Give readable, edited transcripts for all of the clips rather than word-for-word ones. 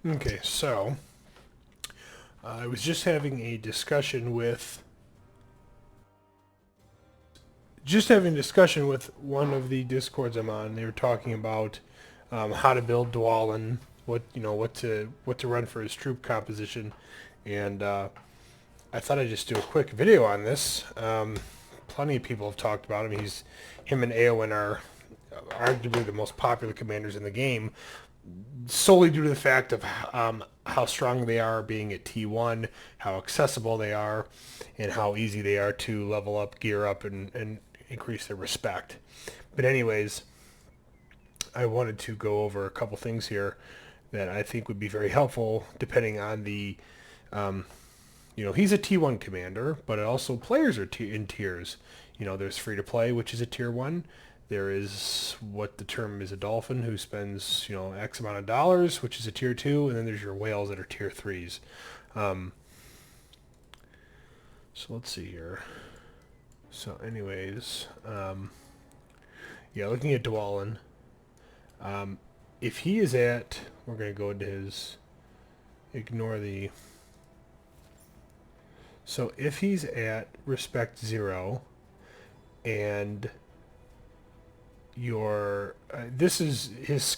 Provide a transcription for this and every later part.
Okay, so I was just having a discussion with one of the discords I'm on. They were talking about how to build Dwalin, what to run for his troop composition, and I thought I'd just do a quick video on this. Plenty of people have talked about him. Him and Eowyn are arguably the most popular commanders in the game, solely due to the fact of how strong they are being at T1, how accessible they are, and how easy they are to level up, gear up, and increase their respect. But anyways, I wanted to go over a couple things here that I think would be very helpful depending on the, he's a T1 commander, but also players are in tiers. There's free to play, which is a tier 1. There is what the term is a dolphin who spends, X amount of dollars, which is a tier 2, and then there's your whales that are tier 3s. So let's see here. So anyways, looking at Dwalin, if he is at, we're going to go into his, ignore the, so if he's at respect 0, and this is his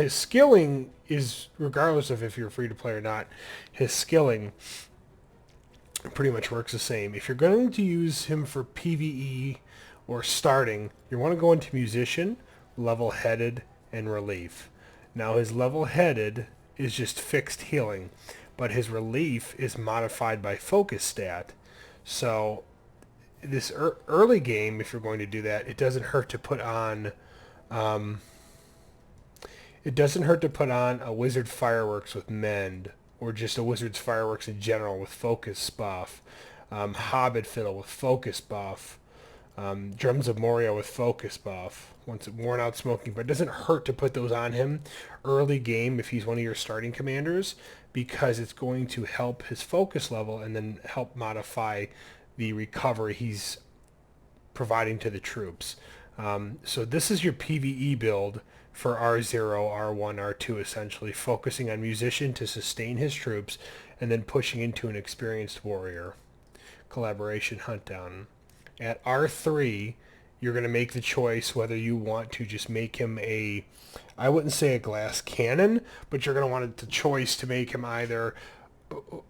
skilling is, regardless of if you're free to play or not, his skilling pretty much works the same. If you're going to use him for PvE or starting, you want to go into musician, level-headed, and relief. Now his level-headed is just fixed healing, but his relief is modified by focus stat. So this early game, if you're going to do that, it doesn't hurt to put on a wizard fireworks with mend, or just a wizard's fireworks in general with focus buff, hobbit fiddle with focus buff, drums of Moria with focus buff, once worn out smoking, but it doesn't hurt to put those on him early game if he's one of your starting commanders, because it's going to help his focus level and then help modify the recovery he's providing to the troops. So this is your PvE build for R0, R1, R2, essentially focusing on musician to sustain his troops and then pushing into an experienced warrior. Collaboration hunt down. At R3, you're going to make the choice whether you want to just make him I wouldn't say a glass cannon, but you're going to want the choice to make him either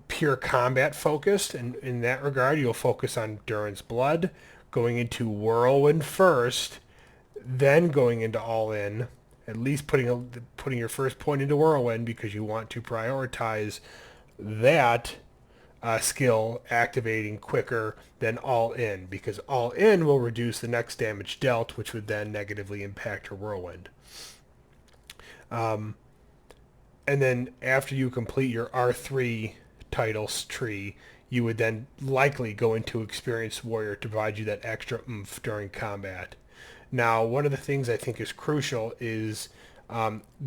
pure combat focused, and in that regard you'll focus on Durin's Blood, going into Whirlwind first, then going into All In, at least putting your first point into Whirlwind because you want to prioritize that skill activating quicker than All In, because All In will reduce the next damage dealt, which would then negatively impact your Whirlwind. And then after you complete your R3 titles tree, you would then likely go into Experienced Warrior to provide you that extra oomph during combat. Now, one of the things I think is crucial is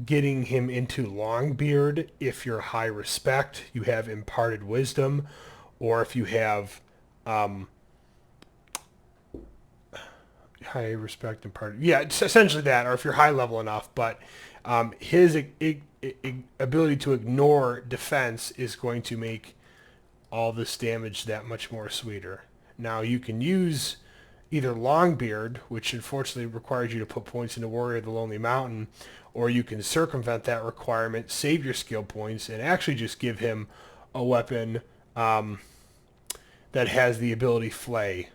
getting him into Longbeard if you're high respect, you have imparted wisdom, or if you have high respect imparted. Yeah, it's essentially that, or if you're high level enough, but his ability to ignore defense is going to make all this damage that much more sweeter. Now you can use either Longbeard, which unfortunately requires you to put points into Warrior of the Lonely Mountain, or you can circumvent that requirement, save your skill points, and actually just give him a weapon that has the ability Flay.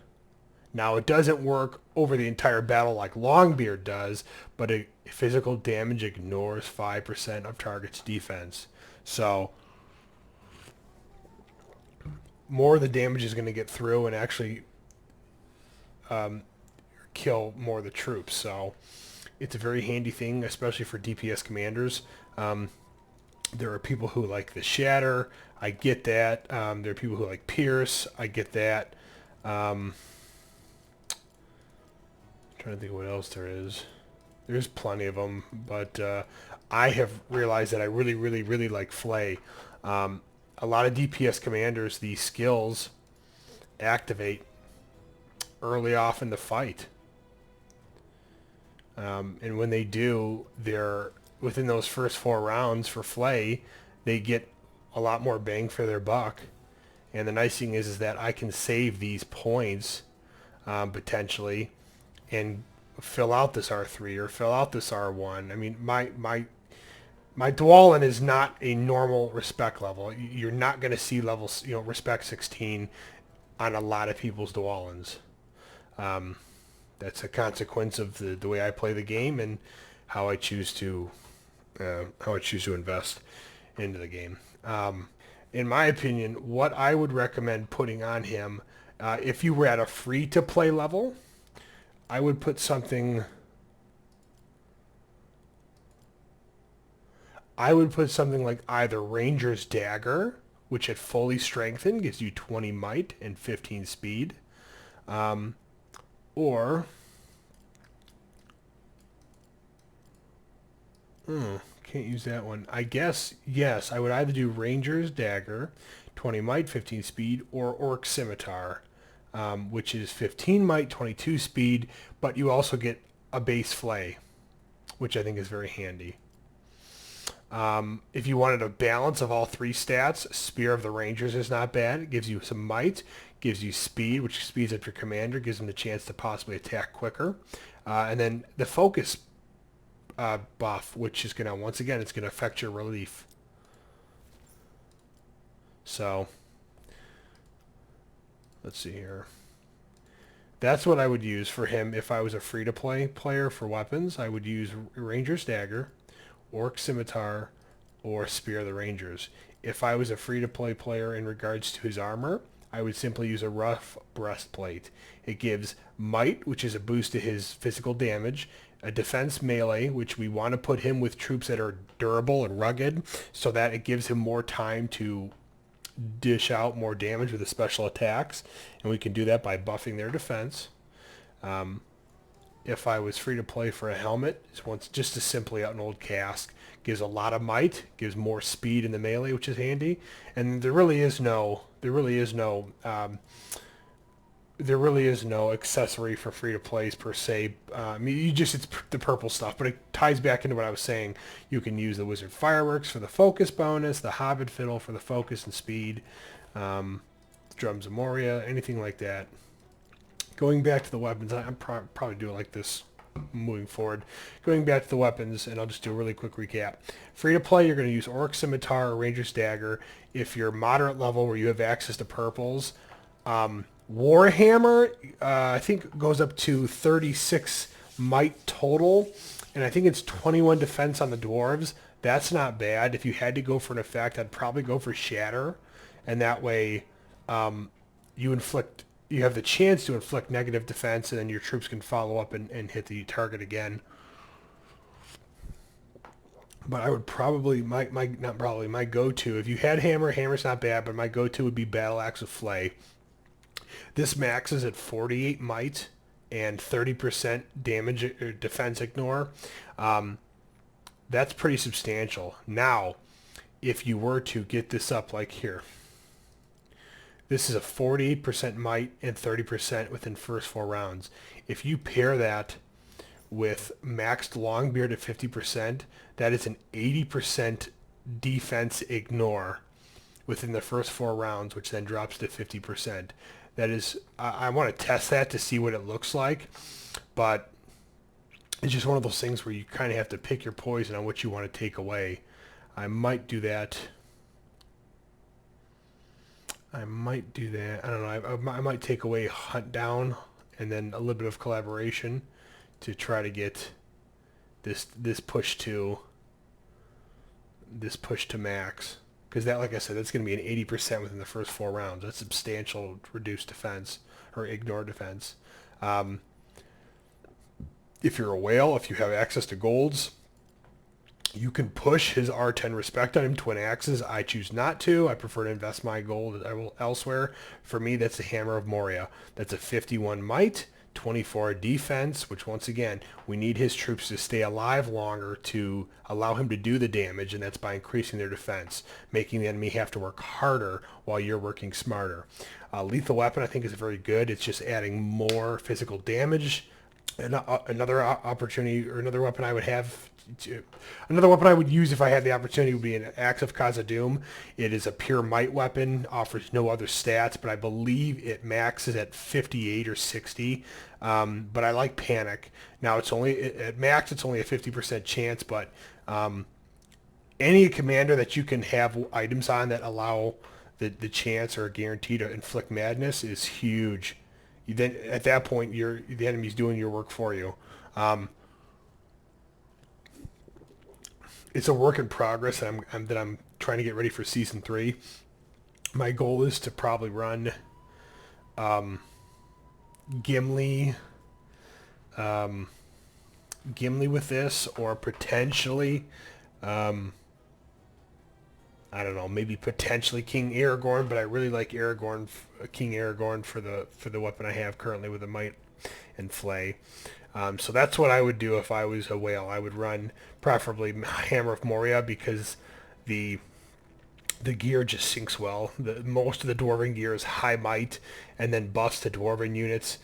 Now, it doesn't work over the entire battle like Longbeard does, but physical damage ignores 5% of target's defense. So, more of the damage is going to get through and actually kill more of the troops. So, it's a very handy thing, especially for DPS commanders. There are people who like the Shatter. I get that. There are people who like Pierce. I get that. Trying to think of what else there is. There's plenty of them, but I have realized that I really, really, really like Flay. A lot of DPS commanders, these skills activate early off in the fight. And when they do, they're within those first 4 rounds for Flay, they get a lot more bang for their buck. And the nice thing is that I can save these points potentially and fill out this R3 or fill out this R1. I mean, my Dwalin is not a normal respect level. You're not going to see levels, respect 16 on a lot of people's Dwalins. That's a consequence of the way I play the game and how I choose to invest into the game. In my opinion, what I would recommend putting on him, if you were at a free-to-play level, I would put something. I would put something like either Ranger's Dagger, which at fully strengthened gives you 20 might and 15 speed, or can't use that one. I guess, yes, I would either do Ranger's Dagger, 20 might, 15 speed, or Orc Scimitar, which is 15 might, 22 speed, but you also get a base flay, which I think is very handy. If you wanted a balance of all three stats, Spear of the Rangers is not bad. It gives you some might, gives you speed, which speeds up your commander, gives them the chance to possibly attack quicker. And then the focus buff, which is going to, once again, it's going to affect your relief. So, let's see here. That's what I would use for him if I was a free-to-play player for weapons. I would use Ranger's Dagger, Orc Scimitar, or Spear of the Rangers. If I was a free-to-play player in regards to his armor, I would simply use a rough breastplate. It gives might, which is a boost to his physical damage, a defense melee, which we want to put him with troops that are durable and rugged, so that it gives him more time to dish out more damage with his special attacks, and we can do that by buffing their defense. If I was free to play for a helmet, it's just as simply out an old cask. Gives a lot of might, gives more speed in the melee, which is handy. And there really is no accessory for free to plays per se. It's the purple stuff, but it ties back into what I was saying. You can use the Wizard Fireworks for the focus bonus, the Hobbit Fiddle for the focus and speed, Drums of Moria, anything like that. Going back to the weapons, I'm probably doing like this moving forward. Going back to the weapons, and I'll just do a really quick recap. Free to play, you're going to use Orc Scimitar or Ranger's Dagger. If you're moderate level where you have access to purples, Warhammer, I think goes up to 36 might total, and I think it's 21 defense on the dwarves. That's not bad. If you had to go for an effect, I'd probably go for Shatter, and that way you have the chance to inflict negative defense, and then your troops can follow up and hit the target again. But I would probably, my go-to, if you had Hammer's not bad, but my go-to would be Battle Axe of Flay. This maxes at 48 might and 30% damage or defense ignore. That's pretty substantial. Now, if you were to get this up like here, this is a 48% might and 30% within first 4 rounds. If you pair that with maxed Longbeard at 50%, that is an 80% defense ignore within the first 4 rounds, which then drops to 50%. That is, I want to test that to see what it looks like, but it's just one of those things where you kind of have to pick your poison on what you want to take away. I might do that. I don't know. I might take away Hunt Down and then a little bit of collaboration to try to get this push to max. Because that, like I said, that's going to be an 80% within the first 4 rounds. That's substantial reduced defense or ignore defense. If you're a whale, if you have access to golds, you can push his R10 respect on him, twin axes. I choose not to. I prefer to invest my gold elsewhere. For me, that's the Hammer of Moria. That's a 51 might, 24 defense, which once again, we need his troops to stay alive longer to allow him to do the damage, and that's by increasing their defense, making the enemy have to work harder while you're working smarter. Lethal Weapon, I think, is very good. It's just adding more physical damage Another opportunity, or another weapon I would have, another weapon I would use if I had the opportunity would be an Axe of Khazad-dûm. It is a pure might weapon, offers no other stats, but I believe it maxes at 58 or 60. But I like Panic. Now it's only at max, it's only a 50% chance, but any commander that you can have items on that allow the chance or a guarantee to inflict madness is huge. Then at that point, the enemy's doing your work for you. Um, it's a work in progress that I'm trying to get ready for season 3. My goal is to probably run Gimli, Gimli with this, or potentially, I don't know, maybe potentially King Aragorn, but I really like King Aragorn for the weapon I have currently with the Might and Flay. So that's what I would do if I was a whale. I would run preferably Hammer of Moria because the gear just sinks well. Most of the Dwarven gear is high might and then buffs to Dwarven units,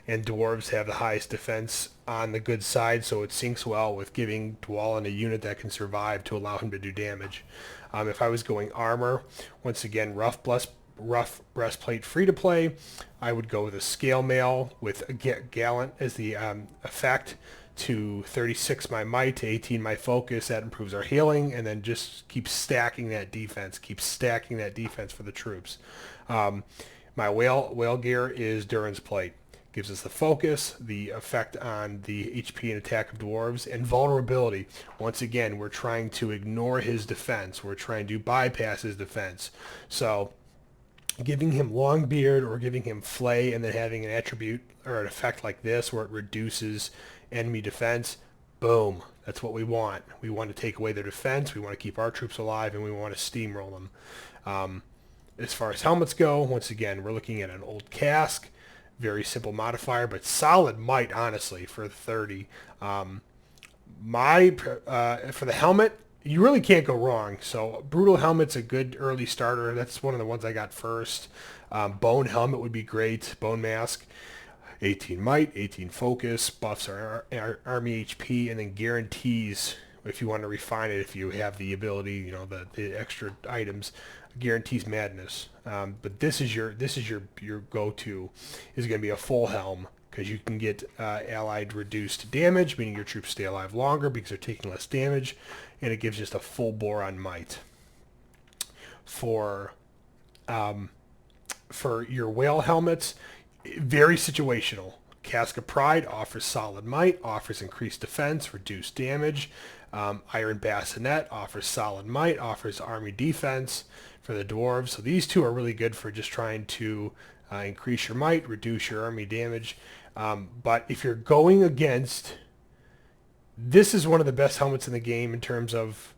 and Dwarves have the highest defense on the good side, so it sinks well with giving Dwalin a unit that can survive to allow him to do damage. If I was going armor, once again, rough breastplate free to play, I would go with a scale mail with a gallant as the effect to 36 my might, to 18 my focus. That improves our healing, and then just keep stacking that defense. Keep stacking that defense for the troops. My whale gear is Durin's Plate. Gives us the focus, the effect on the HP and attack of dwarves, and vulnerability. Once again, we're trying to ignore his defense. We're trying to bypass his defense. So giving him long beard or giving him flay and then having an attribute or an effect like this where it reduces enemy defense, boom, that's what we want. We want to take away their defense, we want to keep our troops alive, and we want to steamroll them. As far as helmets go, once again, we're looking at an old cask, very simple modifier, but solid might, honestly, for 30. For the helmet, you really can't go wrong. So Brutal Helmet's a good early starter. That's one of the ones I got first. Bone Helmet would be great. Bone Mask, 18 might, 18 focus, buffs our army HP, and then guarantees, if you want to refine it, if you have the ability, the extra items, guarantees madness. But this is your go-to, is going to be a full helm, because you can get allied reduced damage, meaning your troops stay alive longer because they're taking less damage, and it gives just a full bore on might. For your whale helmets, very situational. Cask of Pride offers solid might, offers increased defense, reduced damage. Iron Bassinet offers solid might, offers army defense for the dwarves. So these two are really good for just trying to increase your might, reduce your army damage. But if you're going against, this is one of the best helmets in the game in terms of,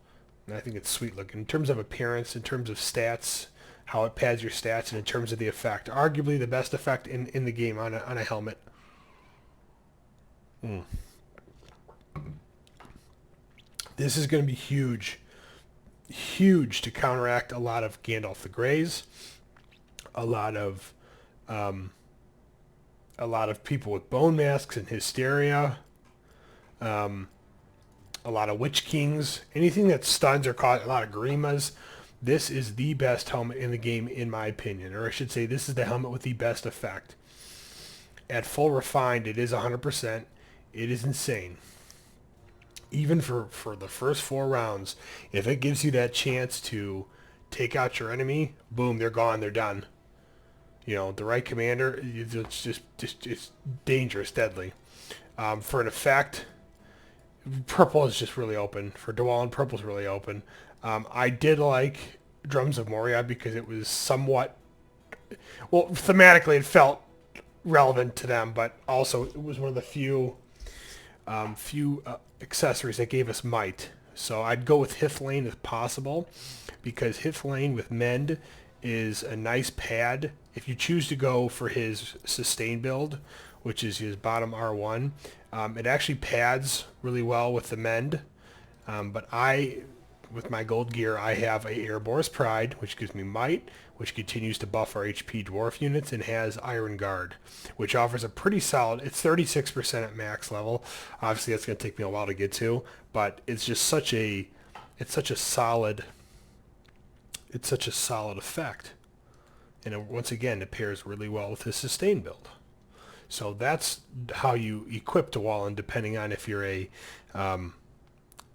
I think it's sweet looking, in terms of appearance, in terms of stats, how it pads your stats, and in terms of the effect. Arguably the best effect in the game on a helmet. This is going to be huge to counteract a lot of Gandalf the Greys, a lot of people with bone masks and hysteria, a lot of Witch Kings, anything that stuns or causes a lot of Grimas. This is the best helmet in the game, in my opinion, or I should say this is the helmet with the best effect. At full refined, it is 100%. It is insane. Even for the first 4 rounds, if it gives you that chance to take out your enemy, boom, they're gone, they're done. The right commander, it's it's dangerous, deadly. For an effect, purple is just really open. For Dwalin, purple is really open. I did like Drums of Moria because it was somewhat, well, thematically it felt relevant to them, but also it was one of the few accessories that gave us might. So I'd go with Hithlane if possible, because Hithlane with Mend is a nice pad. If you choose to go for his sustain build, which is his bottom R1, it actually pads really well with the Mend. But with my gold gear, I have a Airborne's Pride, which gives me might, which continues to buff our HP dwarf units, and has Iron Guard, which offers a pretty solid. It's 36% at max level. Obviously, that's going to take me a while to get to, but it's just such a solid effect. And once again, it pairs really well with his sustain build. So that's how you equip Dwalin, depending on if you're a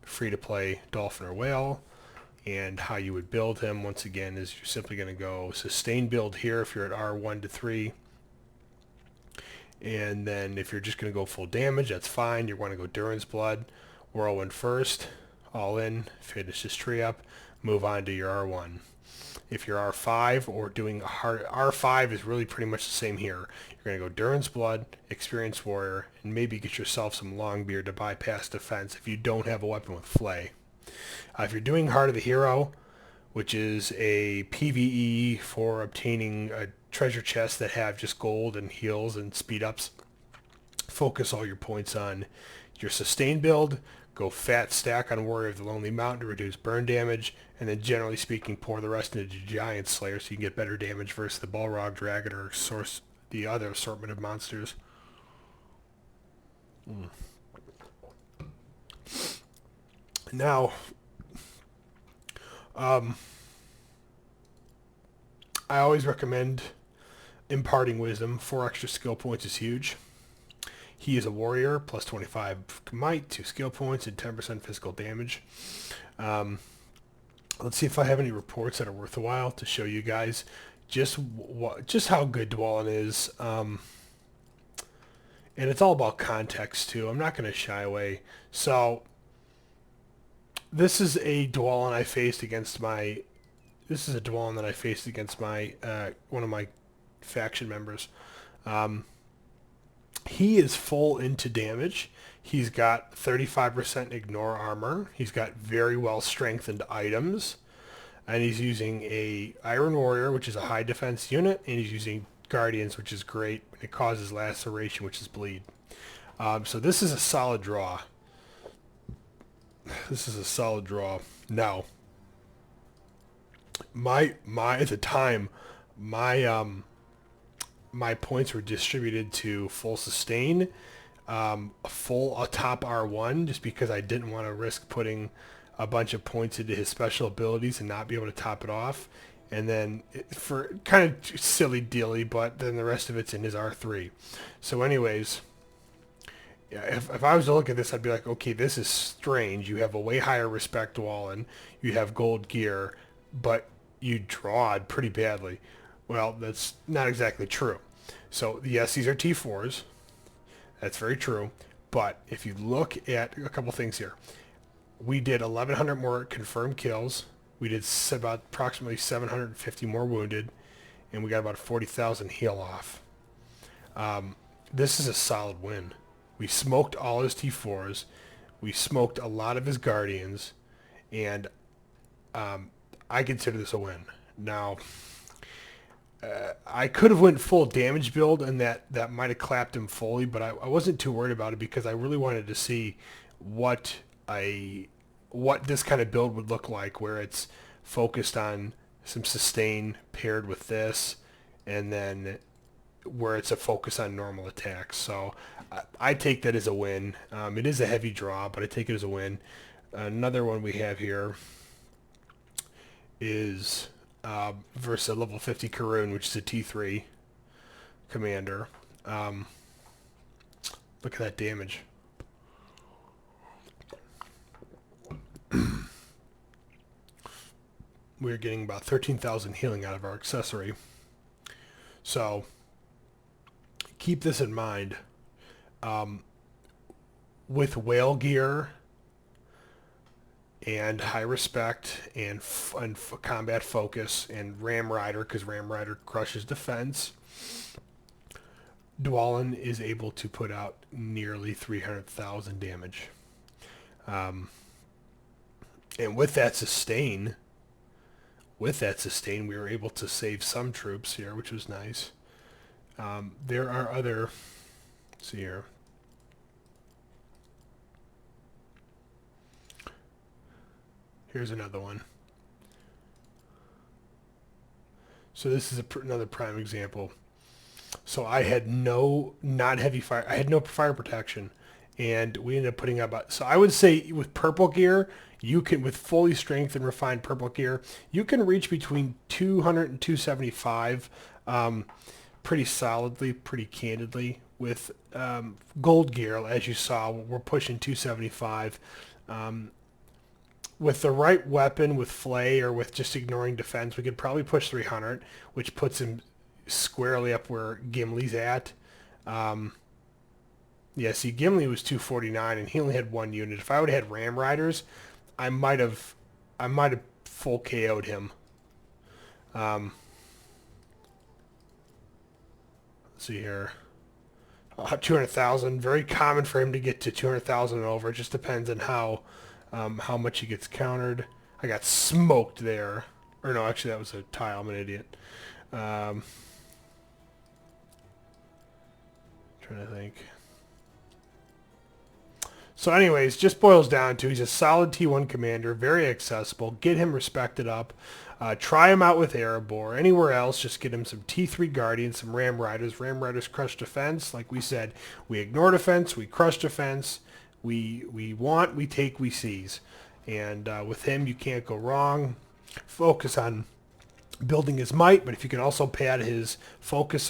free-to-play Dolphin or Whale, and how you would build him. Once again, is you're simply going to go sustain build here if you're at R1 to 3. And then if you're just going to go full damage, that's fine. You want to go Durin's Blood, Whirlwind first, all in, finish this tree up, move on to your R1. If you're R5 or doing hard, R5 is really pretty much the same here. You're going to go Durin's Blood, Experienced Warrior, and maybe get yourself some Longbeard to bypass defense if you don't have a weapon with Flay. If you're doing Heart of the Hero, which is a PvE for obtaining a treasure chest that have just gold and heals and speed ups, focus all your points on your sustain build, go fat stack on Warrior of the Lonely Mountain to reduce burn damage, and then generally speaking pour the rest into Giant Slayer so you can get better damage versus the Balrog Dragon or the other assortment of monsters. Now, I always recommend imparting wisdom. 4 extra skill points is huge. He is a warrior, plus 25 might, 2 skill points, and 10% physical damage. Let's see if I have any reports that are worth a while to show you guys just how good Dwalin is. And it's all about context too. I'm not going to shy away. So this is a Dwalin I faced against my. This is a Dwalin that I faced against my one of my faction members. He is full into damage. He's got 35% ignore armor. He's got very well strengthened items. And he's using a Iron Warrior, which is a high defense unit. And he's using Guardians, which is great. It causes laceration, which is bleed. So this is a solid draw. This is a solid draw. Now, my at the time, my points were distributed to full sustain, a top R1, just because I didn't want to risk putting a bunch of points into his special abilities and not be able to top it off. And then for kind of silly dealy, but then the rest of it's in his R3. So anyways, yeah, if I was to look at this, I'd be like, okay, this is strange. You have a way higher respect Dwalin. You have gold gear, but you drawed pretty badly. Well, that's not exactly true. So yes, these are T4s. That's very true. But if you look at a couple things here, we did 1,100 more confirmed kills. We did about approximately 750 more wounded, and we got about 40,000 heal off. This is a solid win. We smoked all his T4s. We smoked a lot of his Guardians, and I consider this a win. Now, I could have went full damage build, and that might have clapped him fully, but I wasn't too worried about it because I really wanted to see what this kind of build would look like, where it's focused on some sustain paired with this, and then where it's a focus on normal attacks. So I take that as a win. It is a heavy draw, but I take it as a win. Another one we have here is versus a level 50 Karun, which is a T3 commander. Look at that damage. We're getting about 13,000 healing out of our accessory. So keep this in mind. With whale gear and high respect and combat focus and Ram Rider, because Ram Rider crushes defense, Dwalin is able to put out nearly 300,000 damage. And with that sustain, we were able to save some troops here, which was nice. There are other, let's see here. Here's another one. So this is another prime example. So I had not heavy fire. I had no fire protection, and we ended up putting about. So I would say with purple gear, you can, with fully strength and refined purple gear, you can reach between 200 and 275, pretty solidly, pretty candidly. With gold gear, as you saw, we're pushing 275. With the right weapon, with Flay or with just ignoring defense, we could probably push 300, which puts him squarely up where Gimli's at. Yeah, see, Gimli was 249, and he only had one unit. If I would have had Ram Riders, I might have full KO'd him. Let's see here. 200,000. Very common for him to get to 200,000 and over. It just depends on how much he gets countered. I got smoked there. Or no, actually that was a tile. I'm an idiot. Trying to think. So anyways, just boils down to he's a solid T1 commander, very accessible. Get him respected up. Try him out with Erebor. Anywhere else, just get him some T3 Guardians, some Ram Riders. Ram Riders crush defense. Like we said, we ignore defense, we crush defense. We want, we take, we seize. And with him, you can't go wrong. Focus on building his might, but if you can also pad his focus,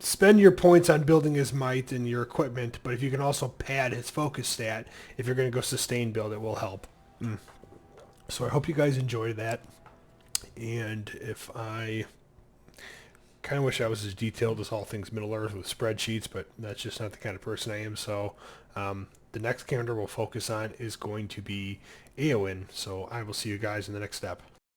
spend your points on building his might and your equipment, but if you can also pad his focus stat, if you're going to go sustain build, it will help. So I hope you guys enjoyed that. And if I kind of wish I was as detailed as all things Middle Earth with spreadsheets, but that's just not the kind of person I am. So the next calendar we'll focus on is going to be Eowyn. So I will see you guys in the next step.